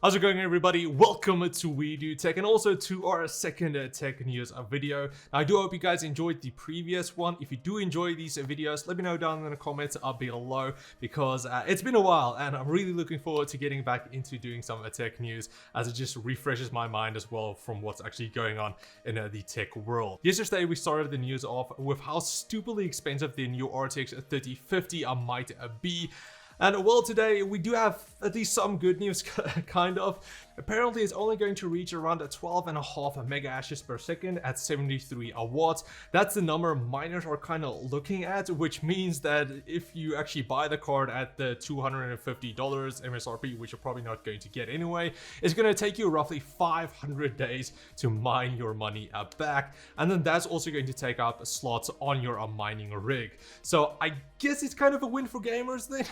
How's it going, everybody? Welcome to We Do Tech and also to our second tech news video. Now, I do hope you guys enjoyed the previous one. If you do enjoy these videos, let me know down in the comments below because it's been a while and I'm really looking forward to getting back into doing some tech news as it just refreshes my mind as well from what's actually going on in the tech world. Yesterday, we started the news off with how stupidly expensive the new RTX3050 might be. And well, today we do have at least some good news, kind of. Apparently, it's only going to reach around 12.5 mega hashes per second at 73 watts. That's the number miners are kind of looking at, which means that if you actually buy the card at the $250 MSRP, which you're probably not going to get anyway, it's going to take you roughly 500 days to mine your money back. And then that's also going to take up slots on your mining rig. So I guess it's kind of a win for gamers then.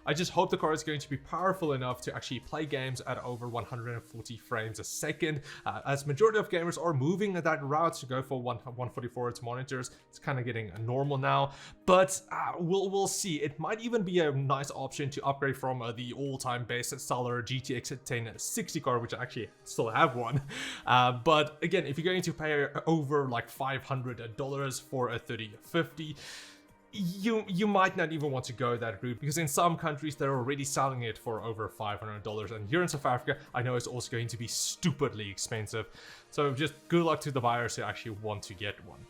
I just hope the card is going to be powerful enough to actually play games at over 140 frames a second, as majority of gamers are moving that route to go for 144 Hz monitors. It's kind of getting normal now, but we'll see. It might even be a nice option to upgrade from the all-time best-seller GTX3060 card, which I actually still have one. But again, if you're going to pay over like $500 for a 3050, you might not even want to go that route, because in some countries they're already selling it for over $500, and here in South Africa I know it's also going to be stupidly expensive. So just good luck to the buyers who actually want to get one.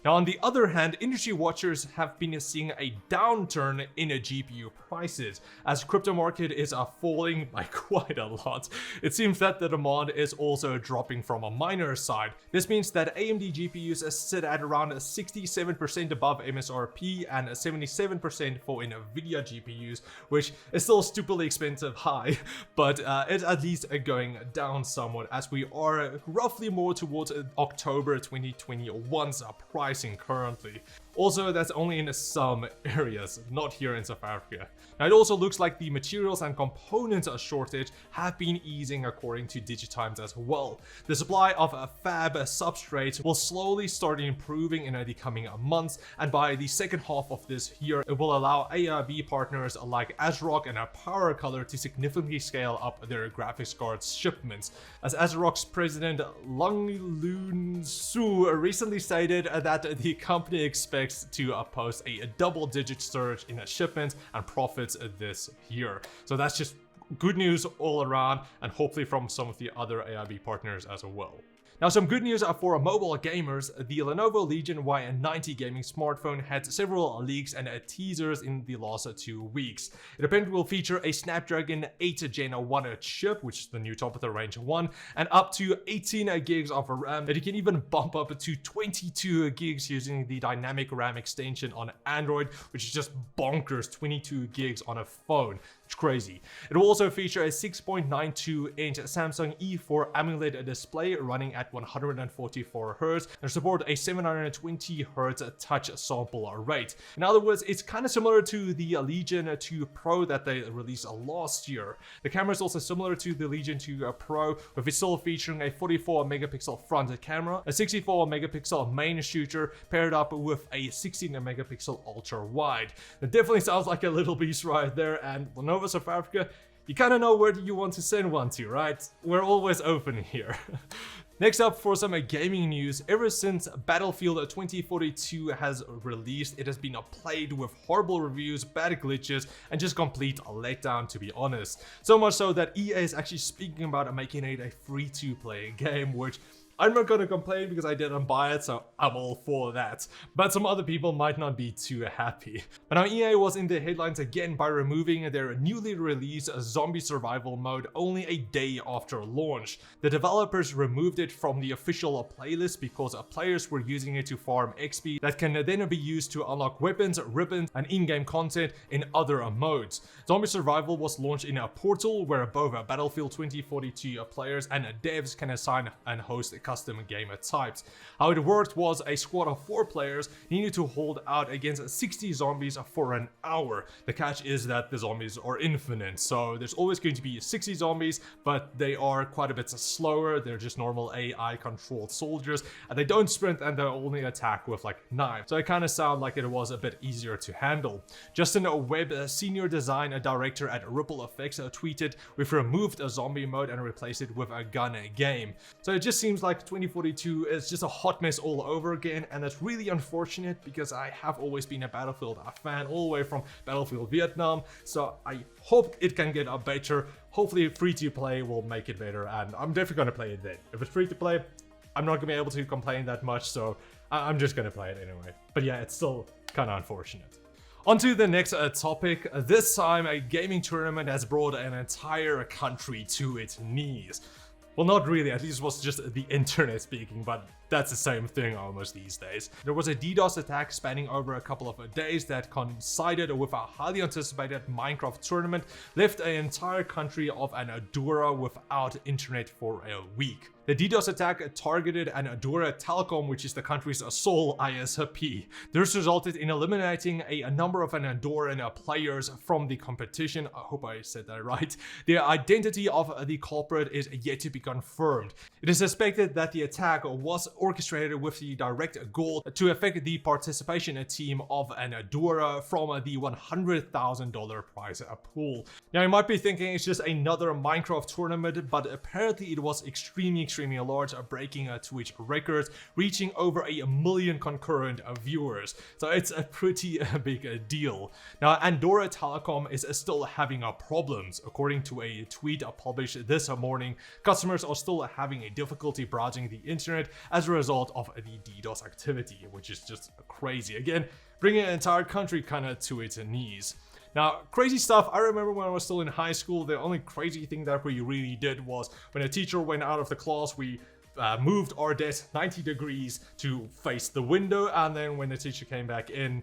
Now, on the other hand, industry watchers have been seeing a downturn in GPU prices as crypto market is falling by quite a lot. It seems that the demand is also dropping from a miner side. This means that AMD GPUs sit at around 67% above MSRP and 77% for NVIDIA GPUs, which is still stupidly expensive high, but it's at least going down somewhat as we are roughly more towards October 2021's pricing currently. Also, that's only in some areas, not here in South Africa. Now, it also looks like the materials and components shortage have been easing according to DigiTimes as well. The supply of fab substrates will slowly start improving in the coming months, and by the second half of this year, it will allow ARB partners like ASRock and Power Color to significantly scale up their graphics cards shipments. As ASRock's president Langlun Su recently stated that the company expects to post a double-digit surge in shipments and profits this year. So that's just good news all around, and hopefully from some of the other ARB partners as well. Now, some good news for mobile gamers. The Lenovo Legion Y90 gaming smartphone had several leaks and teasers in the last 2 weeks. It apparently will feature a Snapdragon 8 Gen 1 chip, which is the new top of the range one, and up to 18 gigs of RAM. And you can even bump up to 22 gigs using the dynamic RAM extension on Android, which is just bonkers. 22 gigs on a phone. It's crazy. It will also feature a 6.92-inch Samsung E4 AMOLED display running at 144 Hz and support a 720 Hz touch sample rate. In other words, it's kind of similar to the Legion 2 Pro that they released last year. The camera is also similar to the Legion 2 Pro, with it still featuring a 44 megapixel front camera, a 64 megapixel main shooter paired up with a 16 megapixel ultra wide. It definitely sounds like a little beast right there, and Lenovo South Africa, you kind of know where you want to send one to, right? We're always open here. Next up, for some gaming news, ever since Battlefield 2042 has released, it has been plagued with horrible reviews, bad glitches, and just complete letdown, to be honest. So much so that EA is actually speaking about making it a free-to-play game, which I'm not gonna complain because I didn't buy it, so I'm all for that. But some other people might not be too happy. But now EA was in the headlines again by removing their newly released zombie survival mode only a day after launch. The developers removed it from the official playlist because players were using it to farm XP that can then be used to unlock weapons, ribbons, and in-game content in other modes. Zombie survival was launched in a portal where both Battlefield 2042 players and devs can assign and host custom gamer types. How it worked was a squad of 4 players needed to hold out against 60 zombies for an hour. The catch is that the zombies are infinite, so there's always going to be 60 zombies, but they are quite a bit slower. They're just normal AI controlled soldiers, and they don't sprint, and they only attack with like knives. So it kind of sounded like it was a bit easier to handle. Justin Webb, a senior design director at Recollections, tweeted, "We've removed a zombie mode and replaced it with a gun game." So it just seems like 2042 is just a hot mess all over again, and that's really unfortunate because I have always been a Battlefield fan all the way from Battlefield Vietnam, so I hope it can get better. Hopefully free to play will make it better, and I'm definitely going to play it then. If it's free to play, I'm not going to be able to complain that much, so I'm just going to play it anyway. But yeah, it's still kind of unfortunate. On to the next topic. This time, a gaming tournament has brought an entire country to its knees. Well, not really, at least it was just the internet speaking, but that's the same thing almost these days. There was a DDoS attack spanning over a couple of days that coincided with a highly anticipated Minecraft tournament, left an entire country of Andorra without internet for a week. The DDoS attack targeted Andorra Telecom, which is the country's sole ISP. This resulted in eliminating a number of Andorran players from the competition. I hope I said that right. The identity of the culprit is yet to be confirmed. It is suspected that the attack was orchestrated with the direct goal to affect the participation team of Andorra from the $100,000 prize pool. Now you might be thinking it's just another Minecraft tournament, but apparently it was extremely large, breaking Twitch records, reaching over 1 million concurrent viewers. So it's a pretty big deal. Now Andorra Telecom is still having problems. According to a tweet published this morning, customers are still having a difficulty browsing the internet as a result of the DDoS activity, which is just crazy. Again, bringing an entire country kind of to its knees. Now, crazy stuff. I remember when I was still in high school, the only crazy thing that we really did was when a teacher went out of the class, we moved our desk 90 degrees to face the window, and then when the teacher came back in,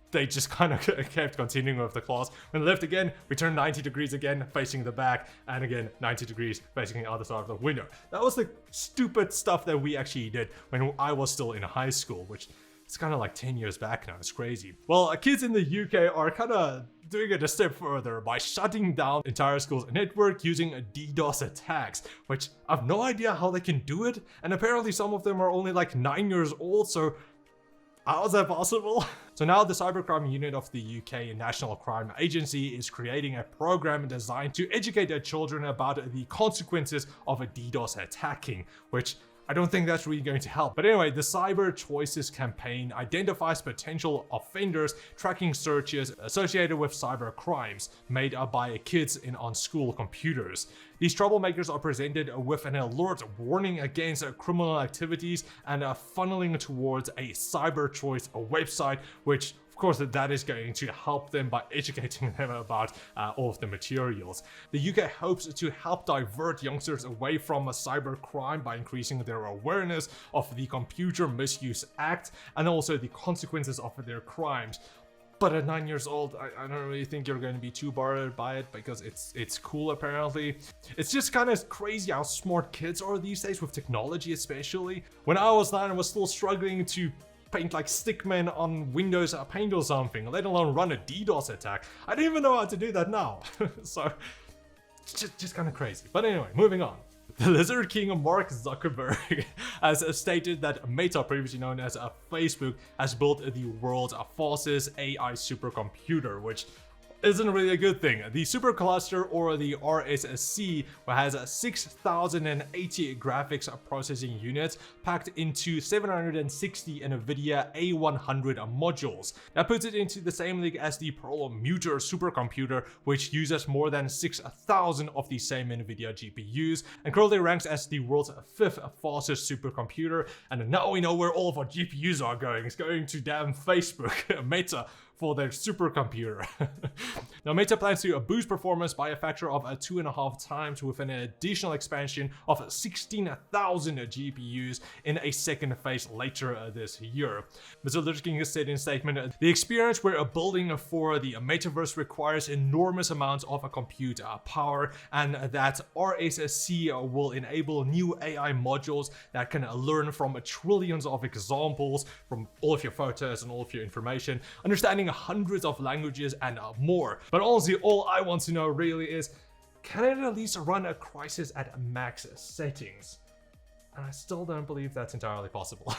they just kind of kept continuing with the class. When they left again, we turned 90 degrees again, facing the back, and again 90 degrees facing the other side of the window. That was the stupid stuff that we actually did when I was still in high school, which it's kind of like 10 years back now. It's crazy. Well, kids in the UK are kind of doing it a step further by shutting down entire schools' network using DDoS attacks, which I have no idea how they can do it. And apparently some of them are only like 9 years old, so how is that possible? So now the cybercrime unit of the UK National Crime Agency is creating a program designed to educate their children about the consequences of a DDoS attacking, which I don't think that's really going to help. But anyway, the Cyber Choices campaign identifies potential offenders tracking searches associated with cyber crimes made by kids on school computers. These troublemakers are presented with an alert warning against criminal activities and funneling towards a Cyber Choice website, which of course, that is going to help them by educating them about all of the materials. The UK hopes to help divert youngsters away from cybercrime by increasing their awareness of the Computer Misuse Act and also the consequences of their crimes. But at 9 years old, I don't really think you're going to be too bothered by it because it's cool apparently. It's just kind of crazy how smart kids are these days with technology especially. When I was 9, I was still struggling to paint like stickmen on Windows Paint or something, let alone run a DDoS attack. I don't even know how to do that now. So, just kind of crazy. But anyway, moving on. The Lizard King Mark Zuckerberg has stated that Meta, previously known as Facebook, has built the world's fastest AI supercomputer, which isn't really a good thing. The supercluster, or the RSC, has 6,080 graphics processing units packed into 760 NVIDIA A100 modules. That puts it into the same league as the Perlmutter supercomputer, which uses more than 6,000 of the same NVIDIA GPUs, and currently ranks as the world's 5th fastest supercomputer. And now we know where all of our GPUs are going. It's going to damn Facebook, Meta, for their supercomputer. Now, Meta plans to boost performance by a factor of 2.5 times with an additional expansion of 16,000 GPUs in a second phase later this year. Mr. Litter King said in a statement, "The experience we're building for the metaverse requires enormous amounts of compute power, and that RSC will enable new AI modules that can learn from trillions of examples from all of your photos and all of your information, understanding hundreds of languages and more." But honestly, all I want to know really is, can it at least run a Crysis at max settings? And I still don't believe that's entirely possible.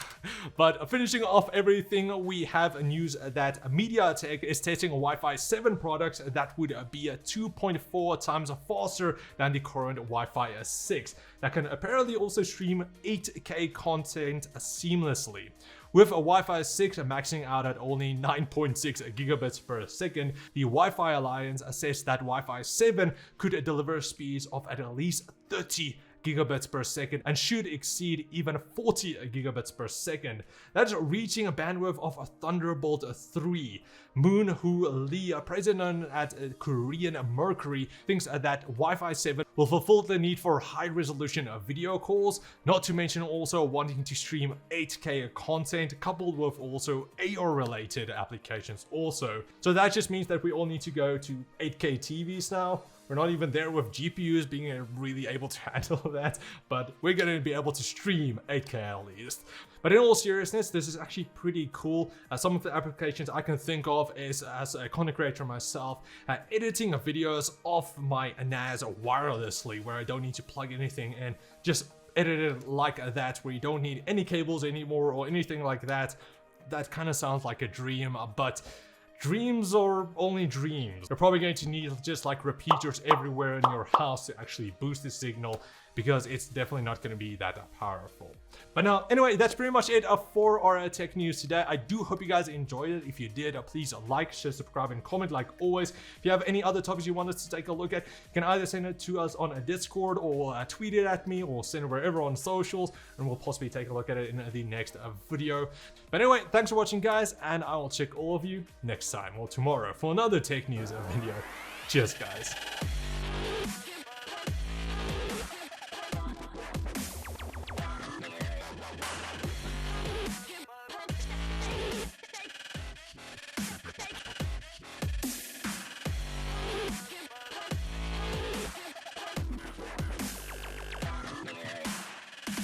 But finishing off everything, we have news that MediaTek is testing Wi-Fi 7 products that would be 2.4 times faster than the current Wi-Fi 6. That can apparently also stream 8K content seamlessly. With a Wi-Fi 6 maxing out at only 9.6 gigabits per second, the Wi-Fi Alliance says that Wi-Fi 7 could deliver speeds of at least 30 gigabits per second and should exceed even 40 gigabits per second. That's reaching a bandwidth of a Thunderbolt 3. Moon Hoo Lee, president at Korean Mercury, thinks that Wi-Fi 7 will fulfill the need for high-resolution video calls, not to mention also wanting to stream 8K content coupled with also AR-related applications also. So that just means that we all need to go to 8K TVs now. We're not even there with GPUs being really able to handle that, but we're going to be able to stream 8K at least. But in all seriousness, this is actually pretty cool. Some of the applications I can think of is, as a content creator myself, editing videos off my NAS wirelessly, where I don't need to plug anything in, just edit it like that, where you don't need any cables anymore or anything like that. That kind of sounds like a dream, but dreams are only dreams. You're probably going to need just like repeaters everywhere in your house to actually boost the signal, because it's definitely not going to be that powerful. But now, anyway, that's pretty much it for our tech news today. I do hope you guys enjoyed it. If you did, please like, share, subscribe, and comment like always. If you have any other topics you want us to take a look at, you can either send it to us on a Discord or tweet it at me or send it wherever on socials, and we'll possibly take a look at it in the next video. But anyway, thanks for watching, guys, and I will check all of you next time or tomorrow for another tech news video. Cheers, guys.